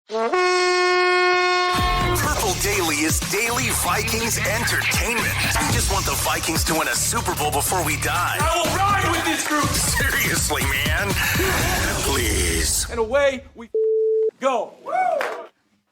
Purple Daily is daily Vikings entertainment. We just want the Vikings to win a Super Bowl before we die. I will ride with this group. Seriously, man. Please. And away we go.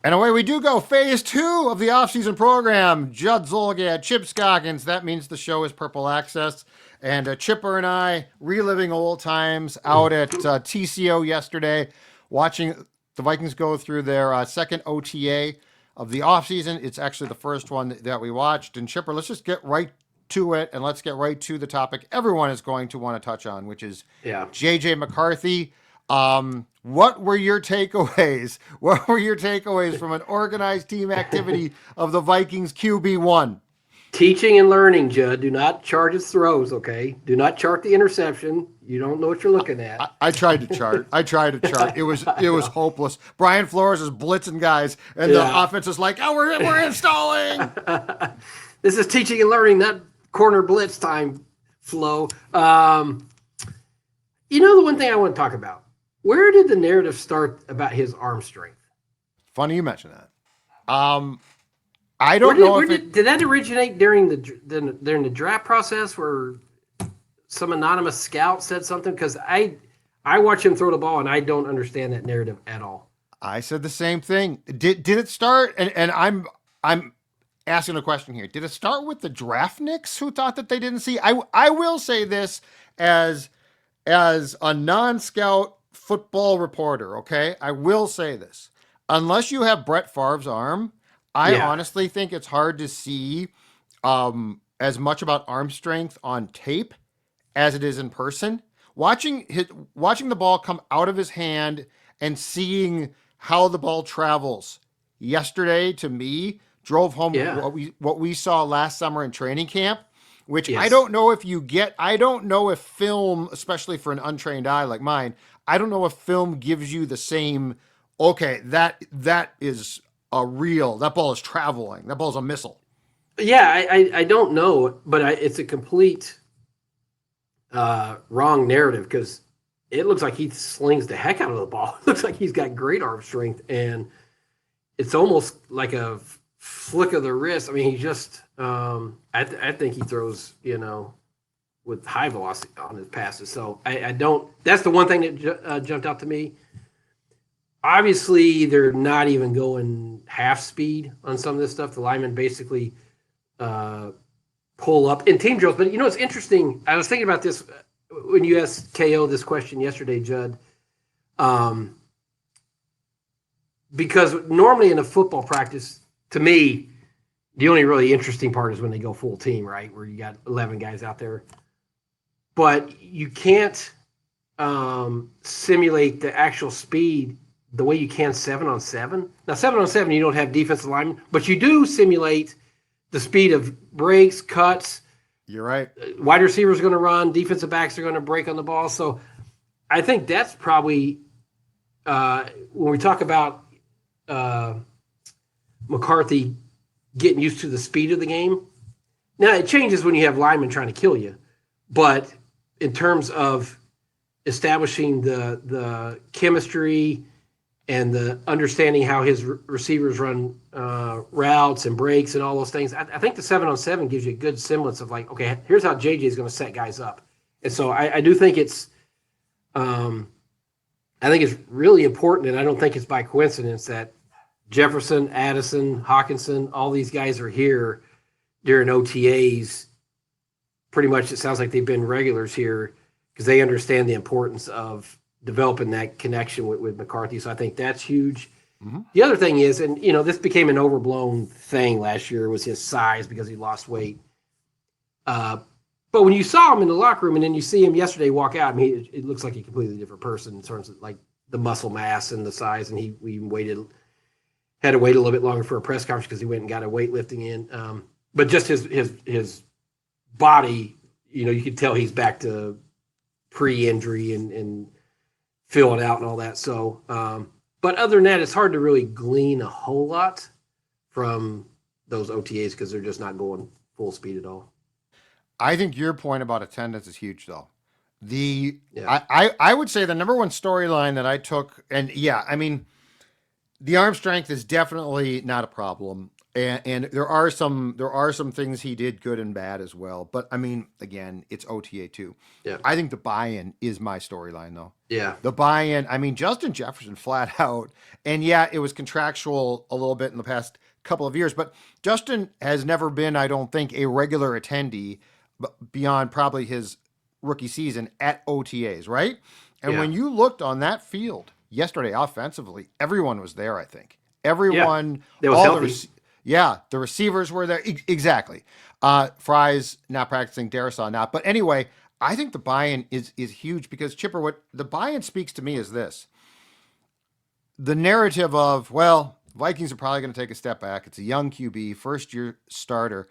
And away we do go. Phase 2 of the offseason program. Judd, Zulgad, Chip, Scoggins. That means the show is Purple Access. And Chipper and I reliving old times out at TCO yesterday, watching the Vikings go through their second OTA of the offseason. It's actually the first one that we watched. And Chipper, let's just get right to it, and let's get right to the topic everyone is going to want to touch on, which is JJ McCarthy. What were your takeaways? What were your takeaways from an organized team activity of the Vikings QB1? Teaching and learning, Judd. Do not chart his throws, okay? Do not chart the interception. You don't know what you're looking at. I tried to chart. It was hopeless. Brian Flores is blitzing guys, and the offense is like, oh, we're installing. This is teaching and learning, not corner blitz time, Flo. The one thing I want to talk about, where did the narrative start about his arm strength? Funny you mention that. I don't know did that originate during the draft process where some anonymous scout said something? Because I watch him throw the ball and I don't understand that narrative at all. I said the same thing. Did it start? And I'm asking a question here. Did it start with the draftniks who thought that they didn't see? I will say this as a non-scout football reporter. Okay, I will say this. Unless you have Brett Favre's arm, I honestly think it's hard to see as much about arm strength on tape as it is in person. Watching the ball come out of his hand and seeing how the ball travels yesterday, to me, drove home what we saw last summer in training camp, which I don't know if film, especially for an untrained eye like mine, I don't know if film gives you the same, okay, that is that ball is traveling. That ball is a missile. Yeah, I don't know, but it's a complete wrong narrative because it looks like he slings the heck out of the ball. It looks like he's got great arm strength, and it's almost like a flick of the wrist. I mean, he just I think he throws, with high velocity on his passes. So I don't – that's the one thing that jumped out to me. Obviously, they're not even going half speed on some of this stuff. The linemen basically pull up in team drills. But, it's interesting. I was thinking about this when you asked KO this question yesterday, Judd. Because normally in a football practice, to me, the only really interesting part is when they go full team, right, where you got 11 guys out there. But you can't simulate the actual speed the way you can 7-on-7. Now, 7-on-7, you don't have defensive linemen, but you do simulate the speed of breaks, cuts. You're right. Wide receivers are going to run. Defensive backs are going to break on the ball. So I think that's probably when we talk about McCarthy getting used to the speed of the game. Now, it changes when you have linemen trying to kill you. But in terms of establishing the chemistry and the understanding how his receivers run routes and breaks and all those things, I think the 7-on-7 gives you a good semblance of like, okay, here's how JJ is going to set guys up. And so I do think it's really important, and I don't think it's by coincidence that Jefferson, Addison, Hawkinson, all these guys are here during OTAs. Pretty much it sounds like they've been regulars here because they understand the importance of developing that connection with McCarthy. So I think that's huge. Mm-hmm. The other thing is, and this became an overblown thing last year, was his size because he lost weight. But when you saw him in the locker room and then you see him yesterday walk out, I mean, it looks like a completely different person in terms of like the muscle mass and the size. And we even had to wait a little bit longer for a press conference because he went and got a weightlifting in. But just his body, you could tell he's back to pre-injury and filling out and all that. So, but other than that, it's hard to really glean a whole lot from those OTAs because they're just not going full speed at all. I think your point about attendance is huge, though. I would say the number one storyline that I took, and the arm strength is definitely not a problem. And there are some things he did good and bad as well. But I mean, again, it's OTA too. Yeah. I think the buy-in is my storyline though. Yeah. The buy-in, I mean, Justin Jefferson flat out, and yeah, it was contractual a little bit in the past couple of years, but Justin has never been, I don't think, a regular attendee beyond probably his rookie season at OTAs, right? And Yeah. when you looked on that field yesterday offensively, everyone was there, I think. Everyone, That was healthy. The receivers were there. Exactly. Fry's not practicing, Darisaw not. But anyway, I think the buy-in is huge because, Chipper, what the buy-in speaks to me is this. The narrative of, well, Vikings are probably going to take a step back. It's a young QB, first-year starter.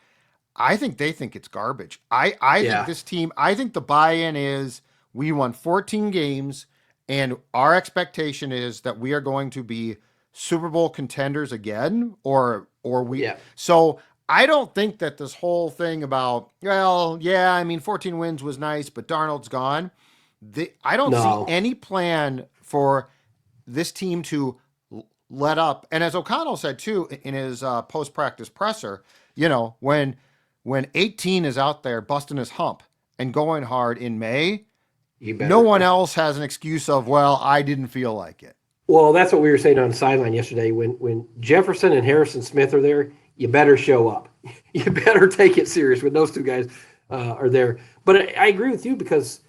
I think they think it's garbage. I think this team, I think the buy-in is we won 14 games, and our expectation is that we are going to be Super Bowl contenders again, or we. Yeah. So I don't think that this whole thing about, well, yeah, I mean, 14 wins was nice, but Darnold's gone. I don't see any plan for this team to let up. And as O'Connell said too in his post-practice presser, when 18 is out there busting his hump and going hard in May, no one else has an excuse of, well, I didn't feel like it. Well, that's what we were saying on the sideline yesterday. When Jefferson and Harrison Smith are there, you better show up. You better take it serious when those two guys are there. But I agree with you because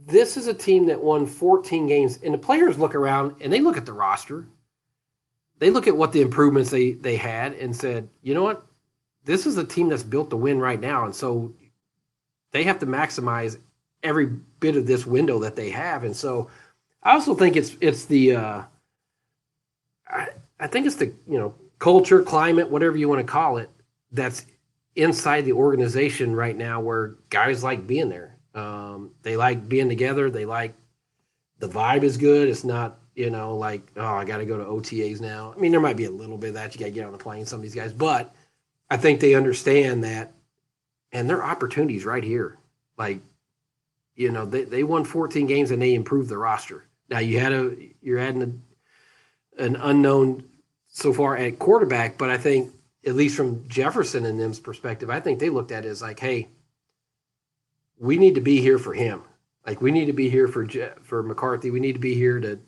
this is a team that won 14 games, and the players look around and they look at the roster. They look at what the improvements they had and said, you know what? This is a team that's built to win right now, and so they have to maximize every bit of this window that they have. And so I also think it's the I think it's the culture, climate, whatever you want to call it, that's inside the organization right now, where guys like being there. They like being together. They like the vibe is good. It's not like, oh, I got to go to OTAs now. I mean, there might be a little bit of that. You got to get on the plane, some of these guys, but I think they understand that, and their opportunities right here. Like, they won 14 games and they improved the roster. Now you're adding an unknown so far at quarterback, but I think at least from Jefferson and them's perspective, I think they looked at it as like, hey, we need to be here for him. Like, we need to be here for McCarthy. We need to be here to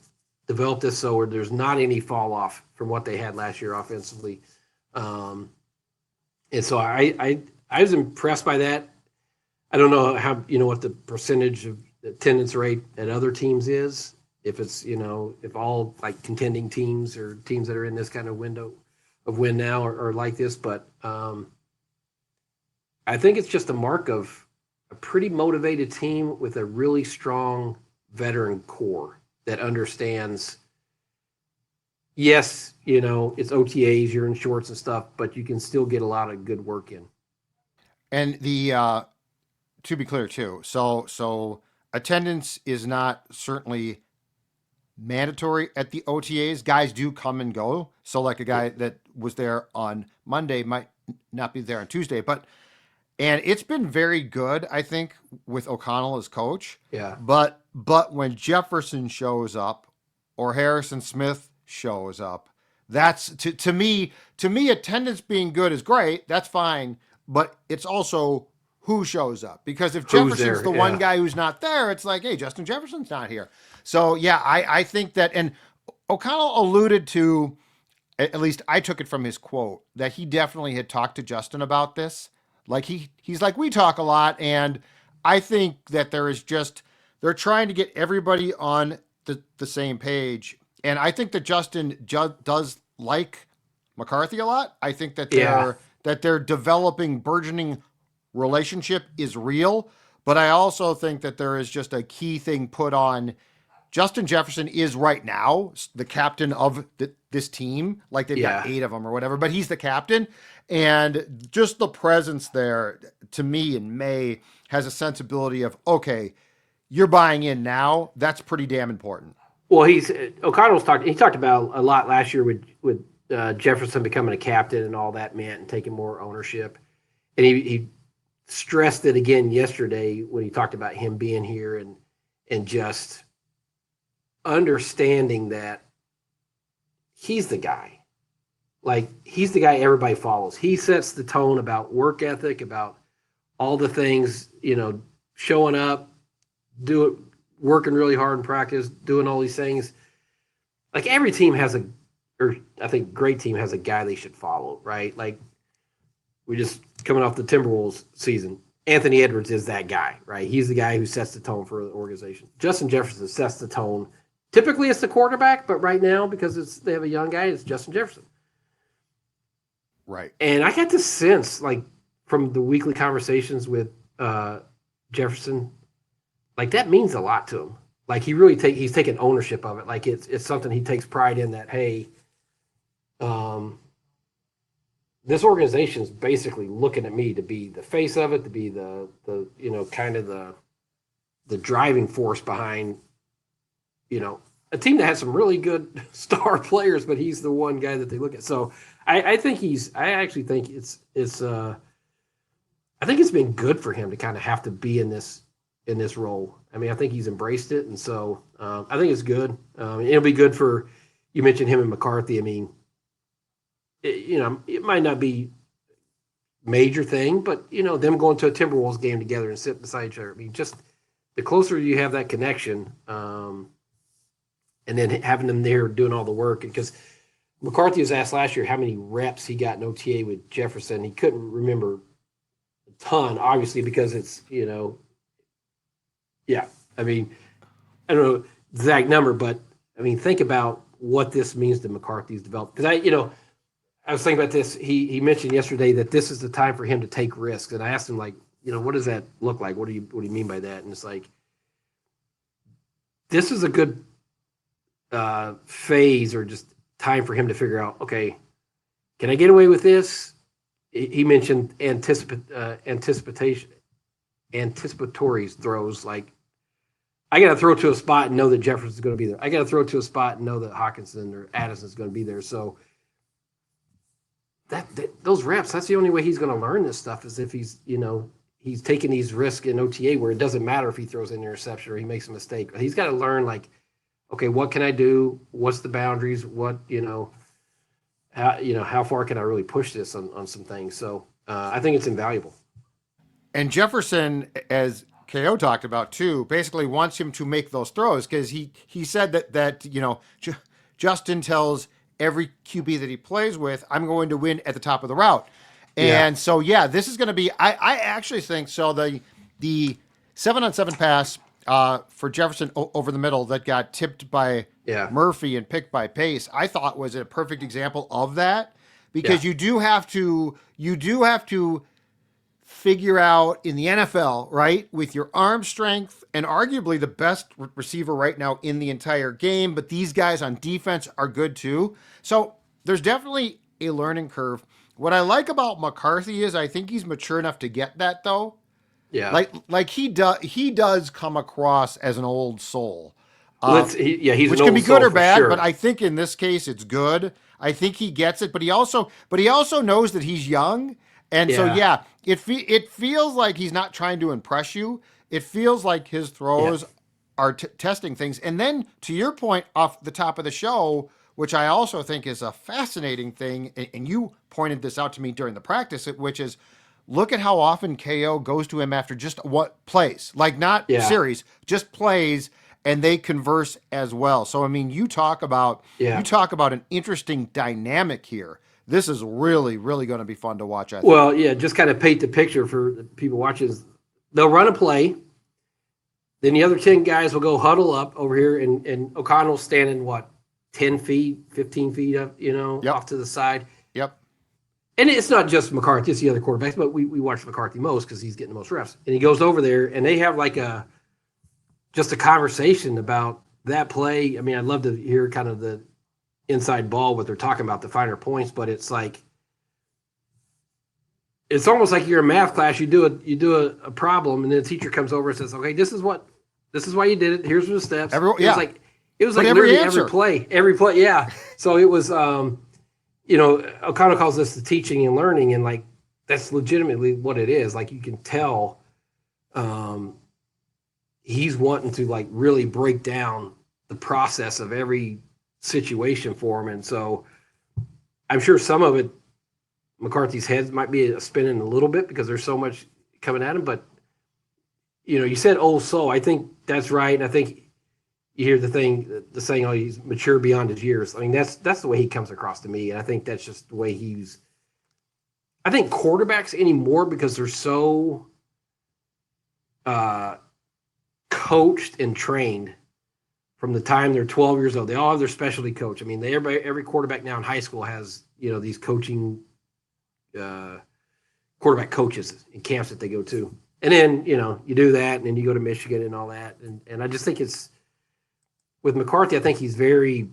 develop this so there's not any fall off from what they had last year offensively. And so I was impressed by that. I don't know how, what the percentage of attendance rate at other teams is. If it's, if all like contending teams or teams that are in this kind of window of win now are like this. But I think it's just a mark of a pretty motivated team with a really strong veteran core that understands, yes, it's OTAs, you're in shorts and stuff, but you can still get a lot of good work in. And to be clear too, so attendance is not certainly mandatory at the OTAs. Guys do come and go. So like a guy that was there on Monday might not be there on Tuesday, and it's been very good, I think, with O'Connell as coach. Yeah. But when Jefferson shows up or Harrison Smith shows up, that's to me, attendance being good is great. That's fine. But it's also who shows up, because if Jefferson's the one guy who's not there, it's like, hey, Justin Jefferson's not here. So yeah, I think that, and O'Connell alluded to, at least I took it from his quote, that he definitely had talked to Justin about this. Like he's like, we talk a lot, and I think that they're trying to get everybody on the same page. And I think that Justin does like McCarthy a lot. I think that their developing, burgeoning relationship is real, but I also think that there is just a key thing put on. Justin Jefferson is right now the captain of this team. Like they've got 8 of them or whatever, but he's the captain. And just the presence there, to me, in May has a sensibility of, okay, you're buying in now. That's pretty damn important. Well, O'Connell's talked about a lot last year with Jefferson becoming a captain and all that meant, and taking more ownership. And he stressed it again yesterday when he talked about him being here and just understanding that he's the guy. Like, he's the guy everybody follows. He sets the tone about work ethic, about all the things, showing up, working really hard in practice, doing all these things. Like, every team has I think great team has a guy they should follow, right? Like, we just coming off the Timberwolves season. Anthony Edwards is that guy, right? He's the guy who sets the tone for the organization. Justin Jefferson sets the tone. Typically, it's the quarterback, but right now, because they have a young guy, it's Justin Jefferson. Right. And I got this sense, like, from the weekly conversations with Jefferson, like, that means a lot to him. Like, he's taking ownership of it. Like, it's something he takes pride in, that, hey, this organization is basically looking at me to be the face of it, to be the kind of the driving force behind, a team that has some really good star players, but he's the one guy that they look at. So I actually think it's been good for him to kind of have to be in this role. I mean, I think he's embraced it. And so I think it's good. It'll be good for, you mentioned him and McCarthy. I mean, it might not be major thing, but them going to a Timberwolves game together and sitting beside each other. I mean, just the closer you have that connection, and then having them there doing all the work. Because McCarthy was asked last year how many reps he got in OTA with Jefferson. He couldn't remember a ton, obviously, because it's, yeah. I mean, I don't know the exact number, but I mean, think about what this means to McCarthy's development. Because I was thinking about this. He mentioned yesterday that this is the time for him to take risks. And I asked him, like, what does that look like? What do you mean by that? And it's like, this is a good phase, or just time for him to figure out, okay, can I get away with this? He mentioned anticipatory throws. Like, I got to throw to a spot and know that Jefferson's going to be there. I got to throw to a spot and know that Hawkinson or Addison's going to be there. So that those reps, that's the only way he's going to learn this stuff, is if he's taking these risks in OTA, where it doesn't matter if he throws an interception or he makes a mistake. He's got to learn, like, okay, what can I do? What's the boundaries? What, how far can I really push this on some things? So I think it's invaluable. And Jefferson, as KO talked about too, basically wants him to make those throws, because he said that Justin tells every QB that he plays with, I'm going to win at the top of the route. And so, this is going to be, I actually think so. The 7-on-7 pass for Jefferson over the middle that got tipped by Murphy and picked by Pace, I thought was a perfect example of that, because you do have to figure out in the NFL, right, with your arm strength, and arguably the best receiver right now in the entire game, but these guys on defense are good too. So there's definitely a learning curve. What I like about McCarthy is I think he's mature enough to get that, though. Yeah, like he does come across as an old soul. He's which can be good or bad, sure. But I think in this case it's good. I think he gets it, but he also knows that he's young, and so it feels like he's not trying to impress you. It feels like his throws are testing things. And then to your point off the top of the show, which I also think is a fascinating thing, and you pointed this out to me during the practice, which is, look at how often KO goes to him after just what plays, like not series, just plays, and they converse as well. So, I mean, you talk about an interesting dynamic here. This is really, really going to be fun to watch, I think. Well, just kind of paint the picture for the people watching. They'll run a play. Then the other 10 guys will go huddle up over here, and O'Connell's standing, 10 feet, 15 feet up, off to the side. Yep. And it's not just McCarthy, it's the other quarterbacks, but we watch McCarthy most because he's getting the most reps. And he goes over there, and they have just a conversation about that play. I mean, I'd love to hear kind of the inside ball, what they're talking about, the finer points, but it's like, it's almost like you're in math class. You do a problem, and then the teacher comes over and says, "Okay, this is why you did it. Here's the steps." It was like literally every play. Yeah. So it was, O'Connell calls this the teaching and learning, and like that's legitimately what it is. Like you can tell, he's wanting to like really break down the process of every situation for him. And so I'm sure some of it, McCarthy's head might be spinning a little bit because there's so much coming at him. But, you said old soul. I think that's right. And I think you hear the saying, oh, he's mature beyond his years. I mean, that's the way he comes across to me. And I think that's just the way I think quarterbacks anymore, because they're so coached and trained from the time they're 12 years old. They all have their specialty coach. I mean, every quarterback now in high school has, these coaching quarterback coaches in camps that they go to. And then, you do that, and then you go to Michigan and all that. And I just think with McCarthy, I think he's very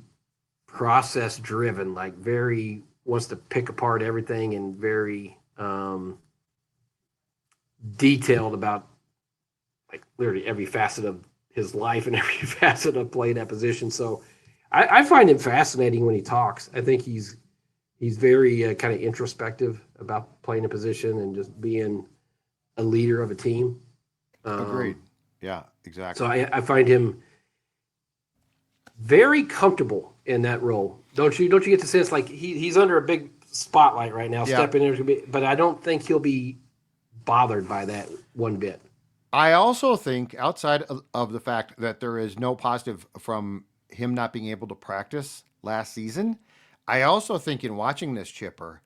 process driven, like very wants to pick apart everything and very detailed about like literally every facet of his life and every facet of playing that position. So I find him fascinating when he talks. I think he's very kind of introspective about playing a position and just being a leader of a team. Agreed. Yeah, exactly. So I find him very comfortable in that role. Don't you get the sense like he's under a big spotlight right now, stepping in, but I don't think he'll be bothered by that one bit. I also think, outside of the fact that there is no positive from him not being able to practice last season, I also think in watching this, Chipper,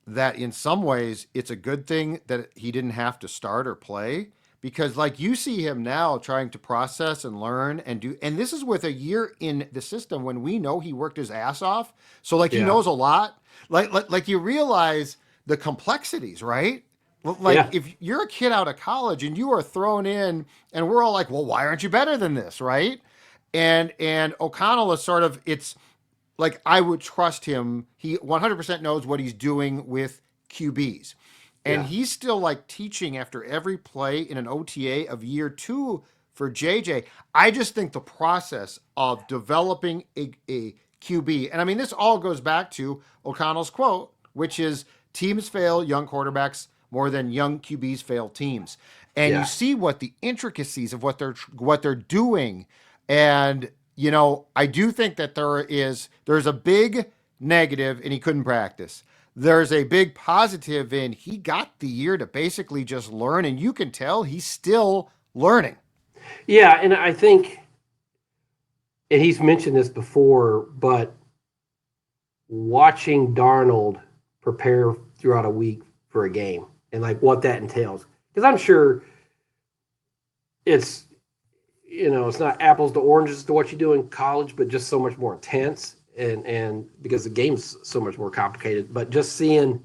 that in some ways it's a good thing that he didn't have to start or play, because like you see him now trying to process and learn and this is with a year in the system when we know he worked his ass off. So like he knows a lot, like you realize the complexities, right? Like if you're a kid out of college and you are thrown in and we're all like, well, why aren't you better than this? Right. And O'Connell is sort of, it's like, I would trust him. He 100% knows what he's doing with QBs. And he's still like teaching after every play in an OTA of year 2 for JJ. I just think the process of developing a QB, and I mean, this all goes back to O'Connell's quote, which is teams fail young quarterbacks more than young QBs fail teams. And you see what the intricacies of what they're doing. And, I do think that there's a big negative and he couldn't practice. There's a big positive in he got the year to basically just learn, and you can tell he's still learning. Yeah, and I think, and he's mentioned this before, but watching Darnold prepare throughout a week for a game and like what that entails, because I'm sure it's, it's not apples to oranges to what you do in college, but just so much more intense. And because the game's so much more complicated, but just seeing,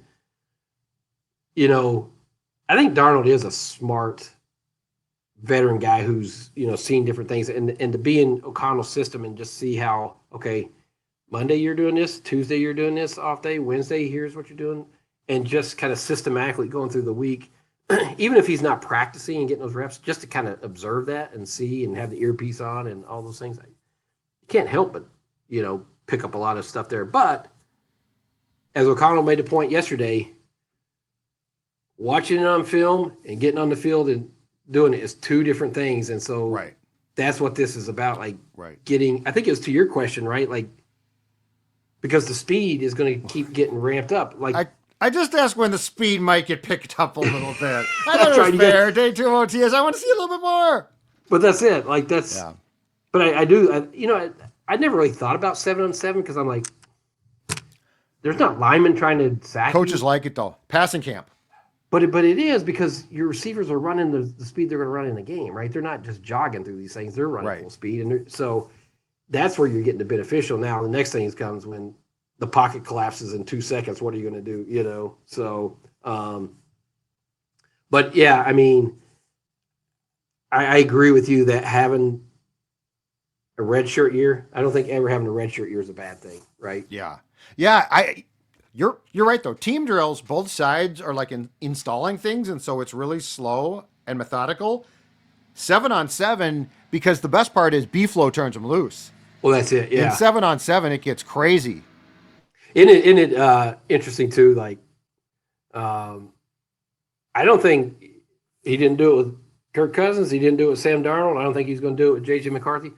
I think Darnold is a smart veteran guy who's, seen different things, and to be in O'Connell's system and just see how, okay, Monday you're doing this, Tuesday you're doing this off day, Wednesday here's what you're doing, and just kind of systematically going through the week, even if he's not practicing and getting those reps, just to kind of observe that and see and have the earpiece on and all those things. You can't help but, pick up a lot of stuff there. But as O'Connell made the point yesterday, watching it on film and getting on the field and doing it is two different things. And so that's what this is about. Like getting, I think it was to your question, right? Like, because the speed is going to keep getting ramped up. Like I just asked when the speed might get picked up a little bit. I thought it was fair. Day 2 OTS. I want to see a little bit more. But that's it. Like that's, but I do, I never really thought about 7-on-7 because I'm like, there's not linemen trying to sack Coaches you. like it though. Passing camp. But it is because your receivers are running the speed they're going to run in the game, right? They're not just jogging through these things. They're running full speed. And so that's where you're getting the beneficial. Now, the next thing comes when the pocket collapses in 2 seconds. What are you going to do? So, but yeah, I mean, I agree with you that having a redshirt year, I don't think ever having a redshirt year is a bad thing, right? Yeah. Yeah, you're right though. Team drills, both sides are like installing things, and so it's really slow and methodical. 7-on-7, because the best part is B-Flow turns them loose. Well, that's it. Yeah. In 7-on-7, it gets crazy. Isn't it interesting too? Like, I don't think he didn't do it with Kirk Cousins. He didn't do it with Sam Darnold. I don't think he's going to do it with JJ McCarthy.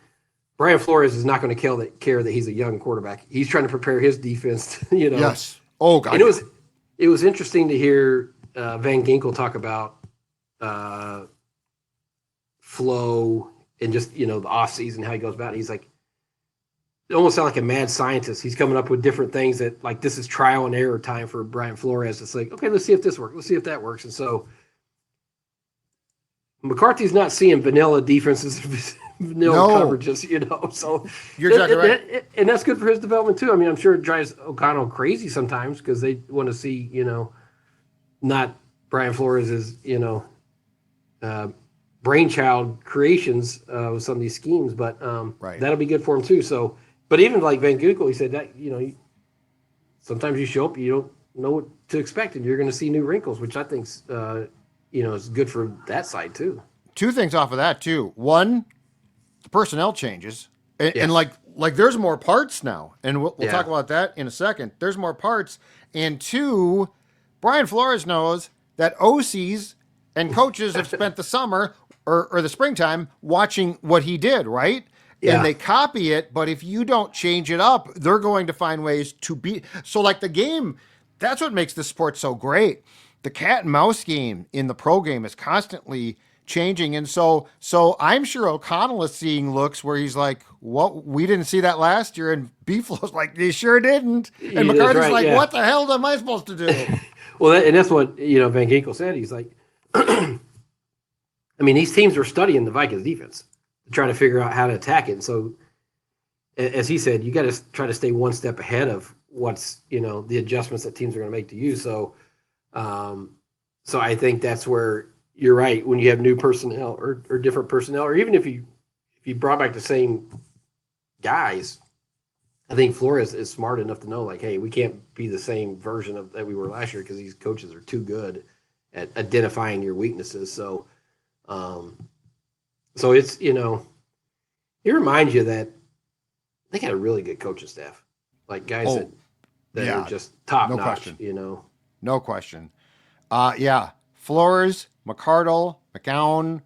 Brian Flores is not going to care that he's a young quarterback. He's trying to prepare his defense, Yes. Oh, God. And it was interesting to hear Van Ginkel talk about flow and just, the off season, how he goes about it. He's like, it almost sounds like a mad scientist. He's coming up with different things that, like, this is trial and error time for Brian Flores. It's like, okay, let's see if this works. Let's see if that works. And so McCarthy's not seeing vanilla defenses, vanilla coverages, So you're exactly right. And that's good for his development too. I mean, I'm sure it drives O'Connell crazy sometimes because they want to see, not Brian Flores' brainchild creations with some of these schemes, but right. That'll be good for him too. So, but even like Van Ginkel, he said that sometimes you show up, you don't know what to expect, and you're going to see new wrinkles, which I think's is good for that side too. Two things off of that too. One, the personnel changes, and like there's more parts now, and we'll talk about that in a second. There's more parts, and two, Brian Flores knows that OCs and coaches have spent the summer or the springtime watching what he did, right? Yeah. And they copy it, but if you don't change it up, they're going to find ways to beat. So like the game, that's what makes this sport so great. The cat and mouse game in the pro game is constantly changing. And so I'm sure O'Connell is seeing looks where he's like, what, we didn't see that last year. And Beeflo's like, they sure didn't. And McCarthy's like, what the hell am I supposed to do? Well, and that's what, Van Ginkel said. He's like, I mean, these teams are studying the Vikings defense, trying to figure out how to attack it. And so, as he said, you got to try to stay one step ahead of what's, the adjustments that teams are going to make to you. So I think that's where you're right. When you have new personnel or different personnel, or even if you brought back the same guys, I think Flores is smart enough to know, like, hey, we can't be the same version of that we were last year because these coaches are too good at identifying your weaknesses. So it's, it reminds you that they got a really good coaching staff, like guys that are just top notch, question. No question. Flores, McCardle, McGowan,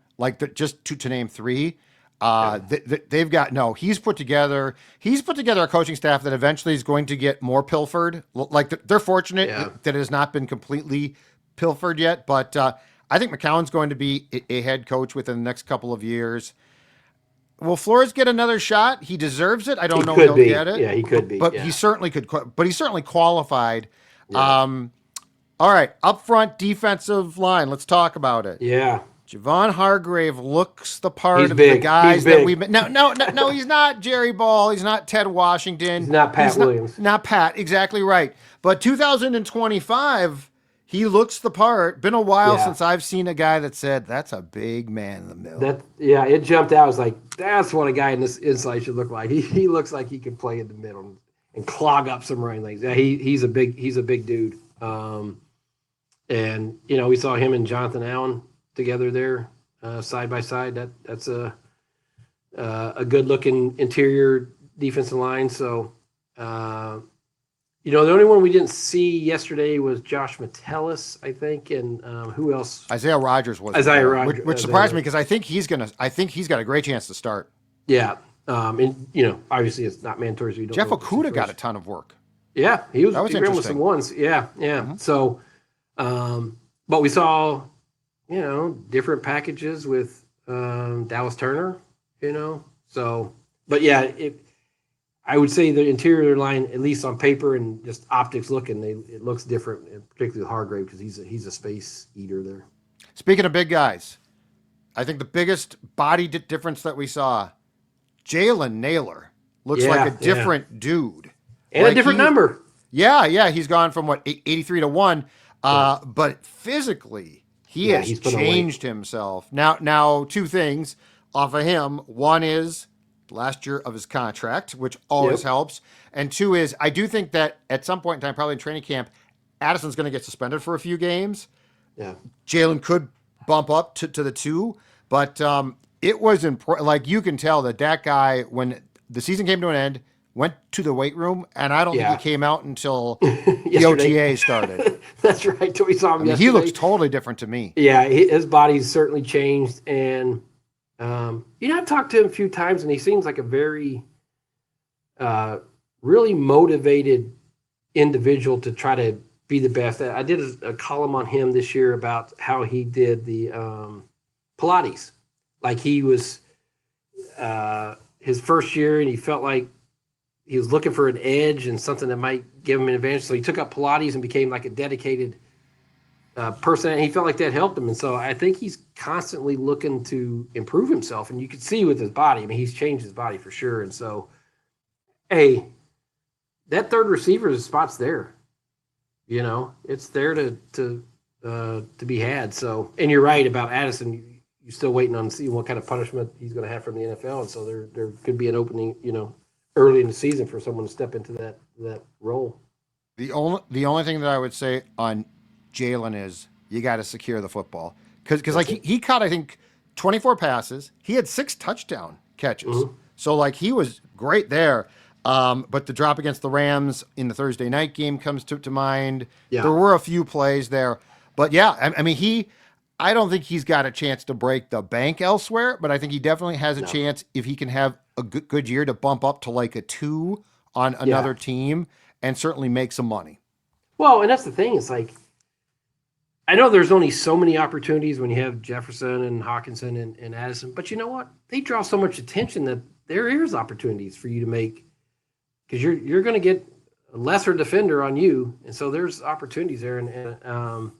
just to name three. They've got he's put together a coaching staff that eventually is going to get more pilfered. Like they're fortunate that it has not been completely pilfered yet, but I think McCown's going to be a head coach within the next couple of years. Will Flores get another shot? He deserves it. I don't know if he'll get it. Yeah, he could be. But he certainly could. But he's certainly qualified. Yeah. All right, up front defensive line. Let's talk about it. Yeah. Javon Hargrave looks the part of the guys that we've been. No, he's not Jerry Ball. He's not Ted Washington. He's not Pat Williams. Not Pat, exactly right. But 2025, he looks the part. Been a while since I've seen a guy that said, that's a big man in the middle. It jumped out. I was like, that's what a guy in this inside should look like. He looks like he can play in the middle and clog up some running lanes. Yeah, he's a big dude. And we saw him and Jonathan Allen together there, side by side. That's a good looking interior defensive line. So, the only one we didn't see yesterday was Josh Metellus, I think, and who else? Isaiah Rodgers was. Which surprised me because I think he's got a great chance to start. Yeah, and obviously it's not mandatory. So you don't Jeff Okudah got a ton of work. Yeah, he was interesting with some ones. Yeah. Mm-hmm. So, but we saw, different packages with Dallas Turner. So, but yeah, I would say the interior line, at least on paper and just optics looking, it looks different, particularly Hargrave because he's a space eater there. Speaking of big guys, I think the biggest body difference that we saw, Jaylen Naylor looks like a different dude. And a different number. Yeah. He's gone from 83 to 1. But physically, he has changed himself. Now, two things off of him. One is last year of his contract, which always helps. And two is, I do think that at some point in time, probably in training camp, Addison's going to get suspended for a few games. Yeah. Jaylen could bump up to the 2, but it was like you can tell that guy, when the season came to an end, went to the weight room, and I don't think he came out until the OTA started. That's right. Till we saw him yesterday. He looks totally different to me. Yeah, his body's certainly changed, and I've talked to him a few times, and he seems like a very, really motivated individual to try to be the best. I did a column on him this year about how he did the Pilates. Like he was his first year, and he felt like he was looking for an edge and something that might give him an advantage. So he took up Pilates and became like a dedicated person, and he felt like that helped him. And so I think he's constantly looking to improve himself, and you can see with his body. I mean, he's changed his body for sure. And so, hey, that third receiver's spot's there. It's there to be had. So, and you're right about Addison. You're still waiting on seeing what kind of punishment he's going to have from the NFL, and so there could be an opening, early in the season for someone to step into that role. The only thing that I would say on Jaylen is you got to secure the football because like he caught I think 24 passes. He had 6 touchdown catches, so like he was great there. But the drop against the Rams in the Thursday night game comes to mind. Yeah. There were a few plays there, but yeah, I mean I don't think he's got a chance to break the bank elsewhere, but I think he definitely has a chance if he can have a good year to bump up to like a 2 on another team and certainly make some money. Well, and that's the thing. It's like, I know there's only so many opportunities when you have Jefferson and Hawkinson and Addison, but you know what? They draw so much attention that there is opportunities for you to make, because you're going to get a lesser defender on you, and so there's opportunities there. And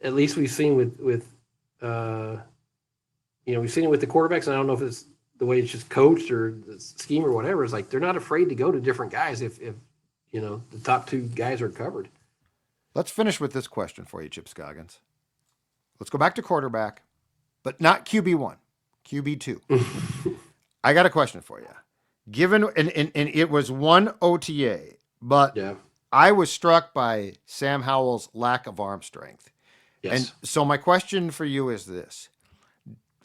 at least we've seen with we've seen it with the quarterbacks, and I don't know if it's the way it's just coached or the scheme or whatever. It's like they're not afraid to go to different guys if the top 2 guys are covered. Let's finish with this question for you, Chip Scoggins. Let's go back to quarterback, but not QB1, QB2. I got a question for you. Given and it was one OTA, but I was struck by Sam Howell's lack of arm strength. Yes. And so my question for you is this: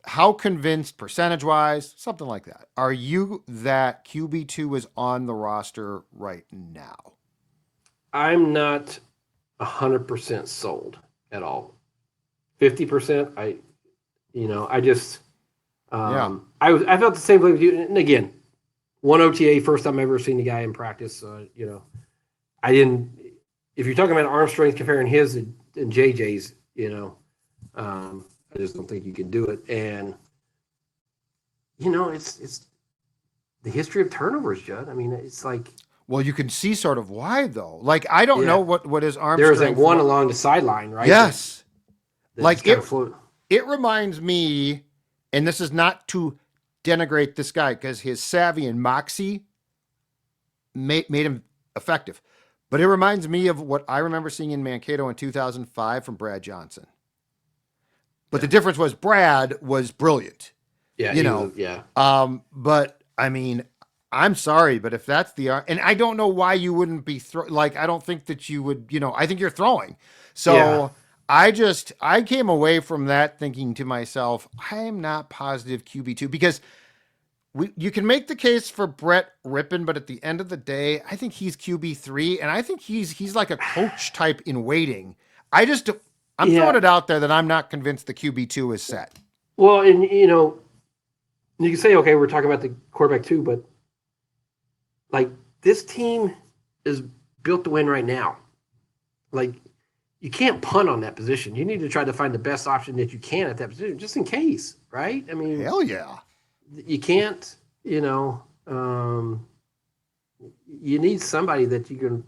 how convinced, percentage-wise, something like that, are you that QB2 is on the roster right now? I'm not 100% sold at all. 50%, I just, I felt the same way with you. And again, one OTA, first time I've ever seen the guy in practice. I didn't, if you're talking about arm strength comparing his and JJ's, I just don't think you can do it. And, it's the history of turnovers, Judd. I mean, it's like. Well, you can see sort of why, though. Like, I don't know what his arm There's strength that one along the sideline, right? Yes. Like, it reminds me, and this is not to denigrate this guy, because his savvy and moxie made him effective. But it reminds me of what I remember seeing in Mankato in 2005 from Brad Johnson. But the difference was Brad was brilliant. Yeah. But I mean, I'm sorry, but if that's and I don't know why you wouldn't be I don't think that you would, I think you're throwing. So I came away from that thinking to myself, I'm not positive QB2 because you can make the case for Brett Rippon, but at the end of the day, I think he's QB3, and I think he's like a coach type in waiting. I'm throwing it out there that I'm not convinced the QB2 is set. Well, and you can say, okay, we're talking about the quarterback too, but like this team is built to win right now. Like you can't punt on that position. You need to try to find the best option that you can at that position, just in case, right? I mean, hell yeah. You can't, you need somebody that you can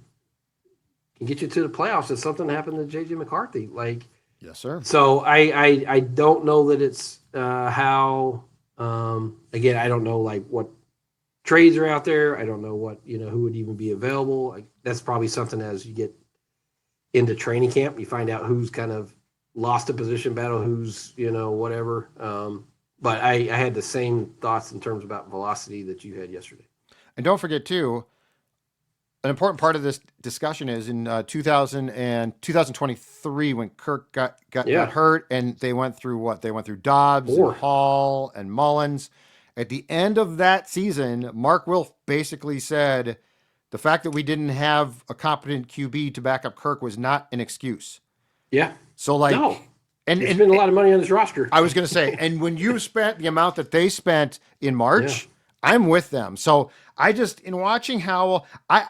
get you to the playoffs if something happened to J.J. McCarthy. Like, yes, sir. So I don't know that it's how. Again, I don't know like what trades are out there. I don't know what who would even be available. That's probably something as you get into training camp, you find out who's kind of lost a position battle, who's whatever. But I had the same thoughts in terms about velocity that you had yesterday. And don't forget, too, an important part of this discussion is in 2023 when Kirk got hurt and they went through what? They went through Dobbs and Hall and Mullins. At the end of that season, Mark Wilf basically said the fact that we didn't have a competent QB to back up Kirk was not an excuse. Yeah. So, like, And They spend a lot of money on this roster. I was going to say, and when you spent the amount that they spent in March, I'm with them. So I just, in watching Howell, I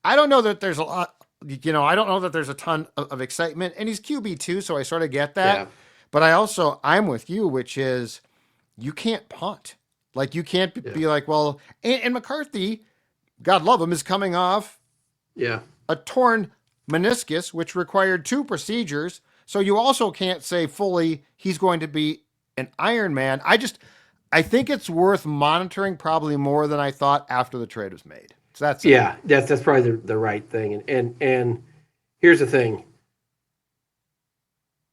don't know that there's a lot, I don't know that there's a ton of excitement, and he's QB too, so I sort of get that. Yeah. But I'm with you, which is you can't punt. Like, you can't be like, well, and McCarthy, God love him, is coming off a torn meniscus, which required 2 procedures. So you also can't say fully he's going to be an Iron Man. I think it's worth monitoring probably more than I thought after the trade was made. So that's probably the right thing. And here's the thing.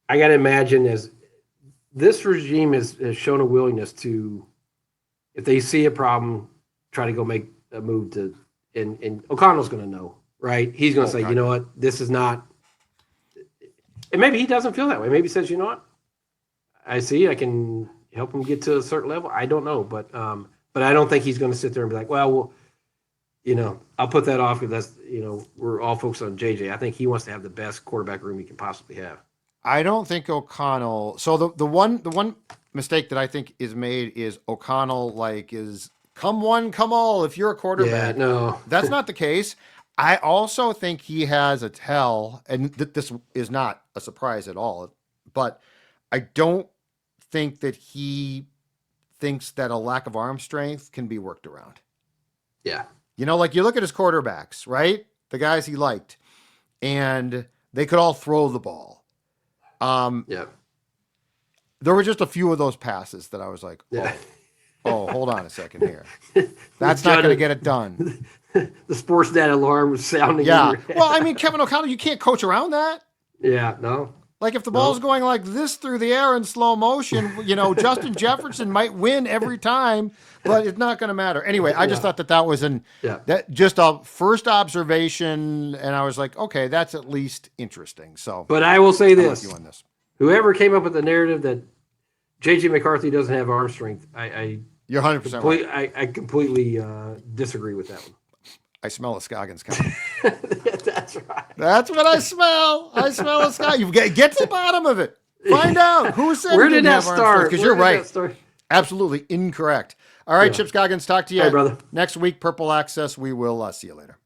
I got to imagine as this regime has shown a willingness to, if they see a problem, try to go make a move to, and O'Connell's going to know, right? He's going to say, you know what, this is not. And maybe he doesn't feel that way. Maybe he says, you know what, I see, I can help him get to a certain level. I don't know, but I don't think he's going to sit there and be like, well, I'll put that off because that's, we're all focused on JJ. I think he wants to have the best quarterback room he can possibly have. I don't think O'Connell. So the one mistake that I think is made is O'Connell is come one, come all. If you're a quarterback, no, that's not the case. I also think he has a tell, and this is not a surprise at all, but I don't think that he thinks that a lack of arm strength can be worked around. Yeah. You look at his quarterbacks, right? The guys he liked, and they could all throw the ball. There were just a few of those passes that I was like, hold on a second here. That's not going to get it done. The sports data alarm was sounding. Yeah. Well, I mean, Kevin O'Connell, you can't coach around that. Yeah, no. Like, if the ball's going like this through the air in slow motion, Justin Jefferson might win every time, but it's not going to matter. Anyway, I just thought that was just a first observation, and I was like, okay, that's at least interesting. So, but I will say this: you on this. Whoever came up with the narrative that JJ McCarthy doesn't have arm strength, you're 100% right. I completely disagree with that one. I smell a Scoggins coming. That's right. That's what I smell. I smell a Scoggins. You get to the bottom of it. Find out who said. Where did that start? Because you're right. Absolutely incorrect. All right, Chip Scoggins, talk to you brother. next week. Purple Access. We will see you later.